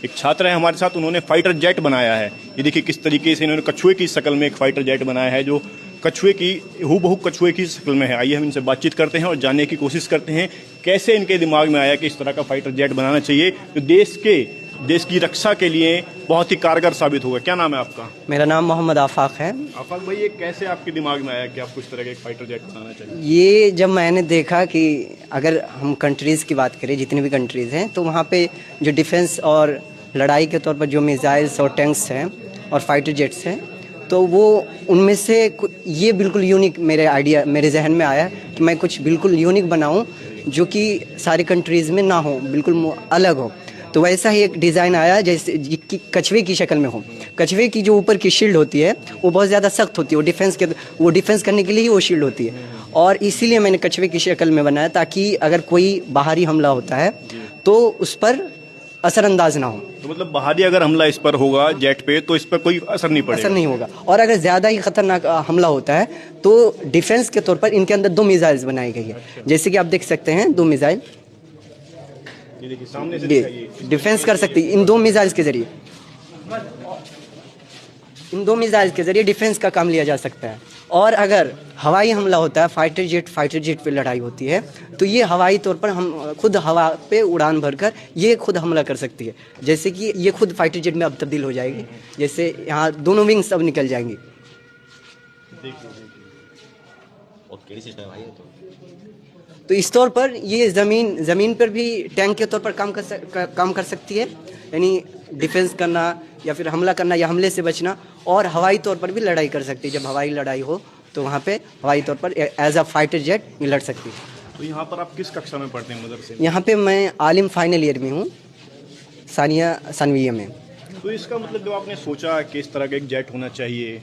एक छात्र है हमारे साथ, उन्होंने फाइटर जेट बनाया है। ये देखिए किस तरीके से इन्होंने कछुए की शक्ल में एक फाइटर जेट बनाया है, जो कछुए की हूबहू कछुए की शक्ल में है। आइए हम इनसे बातचीत करते हैं और जानने की कोशिश करते हैं कैसे इनके दिमाग में आया कि इस तरह का फाइटर जेट बनाना चाहिए जो देश की रक्षा के लिए बहुत ही कारगर साबित होगा। क्या नाम है आपका? मेरा नाम मोहम्मद आफाक है। आफाक भाई, ये कैसे आपके दिमाग में आया कि आपको इस तरह का एक फाइटर जेट बनाना चाहिए? ये जब मैंने देखा कि अगर हम कंट्रीज़ की बात करें, जितनी भी कंट्रीज़ हैं, तो वहाँ पे जो डिफेंस और लड़ाई के तौर पर जो मिसाइल्स और टैंक्स हैं और फाइटर जेट्स हैं, तो वो उनमें से ये बिल्कुल यूनिक मेरे जहन में आया कि मैं कुछ बिल्कुल यूनिक बनाऊँ जो कि सारी कंट्रीज़ में ना हो, बिल्कुल अलग हो। तो वैसा ही एक डिज़ाइन आया जैसे कि कछुए की शक्ल में हो। कछुए की जो ऊपर की शील्ड होती है वो बहुत ज़्यादा सख्त होती है, वो डिफेंस करने के लिए ही वो शील्ड होती है, और इसीलिए मैंने कछुए की शक्ल में बनाया ताकि अगर कोई बाहरी हमला होता है तो उस पर असरअंदाज ना हो। तो मतलब बाहरी अगर हमला इस पर होगा जेट पे तो इस पर कोई असर नहीं पड़ेगा? असर नहीं होगा। और अगर ज़्यादा ही खतरनाक हमला होता है तो डिफेंस के तौर पर इनके अंदर 2 मिसाइल्स बनाई गई है। जैसे कि आप देख सकते हैं 2 मिसाइल सामने से डिफेंस कर सकती है। इन 2 मिसाइल्स के जरिए डिफेंस का काम लिया जा सकता है। और अगर हवाई हमला होता है, फाइटर जेट पे लड़ाई होती है, तो ये हवाई तौर पर हम खुद हवा पे उड़ान भरकर ये खुद हमला कर सकती है। जैसे कि ये खुद फाइटर जेट में अब तब्दील हो जाएगी, जैसे यहाँ दोनों विंग्स अब निकल जाएंगी। तो इस तौर पर ये ज़मीन पर भी टैंक के तौर पर काम कर सकती है, यानी डिफेंस करना या फिर हमला करना या हमले से बचना, और हवाई तौर पर भी लड़ाई कर सकती है। जब हवाई लड़ाई हो तो वहाँ पे हवाई तौर पर एज अ फाइटर जेट ये लड़ सकती है। तो यहाँ पर आप किस कक्षा में पढ़ते हैं मदरसे में? यहाँ पे मैं आलिम फाइनल ईयर में हूँ, सानिया में। तो इसका मतलब जब आपने सोचा कि इस तरह का एक जेट होना चाहिए,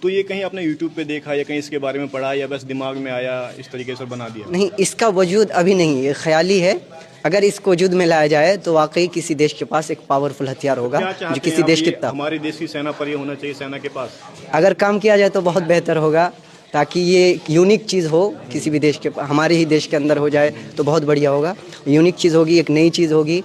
तो ये कहीं आपने यूट्यूब पे देखा या कहीं इसके बारे में पढ़ा या बस दिमाग में आया इस तरीके से बना दिया? नहीं, इसका वजूद अभी नहीं, ये ख्याली है। अगर इसको वजूद में लाया जाए तो वाकई किसी देश के पास एक पावरफुल हथियार होगा जो किसी देश के हमारे देश की सेना पर ये होना चाहिए, सेना के पास अगर काम किया जाए तो बहुत बेहतर होगा, ताकि ये यूनिक चीज़ हो किसी भी देश के, हमारे ही देश के अंदर हो जाए तो बहुत बढ़िया होगा। यूनिक चीज़ होगी, एक नई चीज़ होगी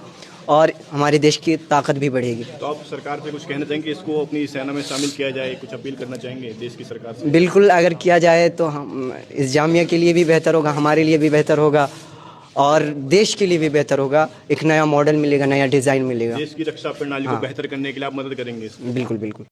और हमारे देश की ताकत भी बढ़ेगी। तो आप सरकार से कुछ कहना चाहेंगे, इसको अपनी सेना में शामिल किया जाए, कुछ अपील करना चाहेंगे देश की सरकार से? बिल्कुल, अगर किया जाए तो हम इस जामिया के लिए भी बेहतर होगा, हमारे लिए भी बेहतर होगा और देश के लिए भी बेहतर होगा। एक नया मॉडल मिलेगा, नया डिज़ाइन मिलेगा। देश की रक्षा प्रणाली को बेहतर करने के लिए आप मदद करेंगे? बिल्कुल बिल्कुल।